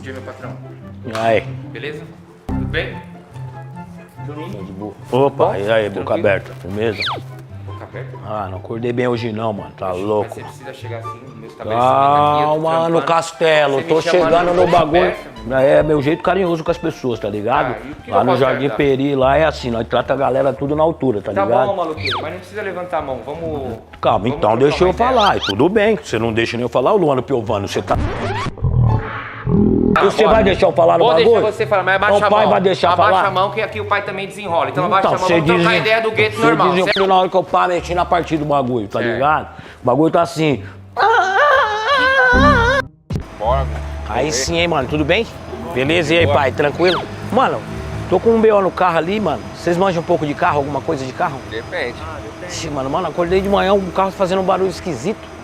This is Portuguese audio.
dia, meu patrão. E aí? Beleza? Tudo bem? Tô de boa. Opa, e aí, boca aberta, firmeza? Boca aberta? Ah, não acordei bem hoje não, mano, tá louco. Mas você precisa chegar assim, meus estabelecimento aqui. Calma, no Castelo, tô chegando no bagulho. É meu jeito carinhoso com as pessoas, tá ligado? Lá no Jardim Peri, lá é assim, nós trata a galera tudo na altura, tá ligado? Tá bom, maluquinho, mas não precisa levantar a mão, vamos... Calma, então deixa eu falar, tudo bem, você não deixa nem eu falar, o Luano Piovani, você tá... Você vai deixar eu falar no bagulho? Vou deixar você falar, mas abaixa a mão. O pai vai deixar falar? Abaixa a mão que aqui o pai também desenrola. Então abaixa a mão, você vamos trocar a ideia do gueto você normal. Você na hora que o pai mexer na partida do bagulho, tá ligado? O bagulho tá assim. Bora, Aí sim, hein, mano, tudo bem? Beleza, e aí, pai, tranquilo? Mano, tô com um BO no carro ali, mano. Vocês manjam um pouco de carro, alguma coisa de carro? Depende. Ixi, mano, acordei de manhã, o carro fazendo um barulho esquisito.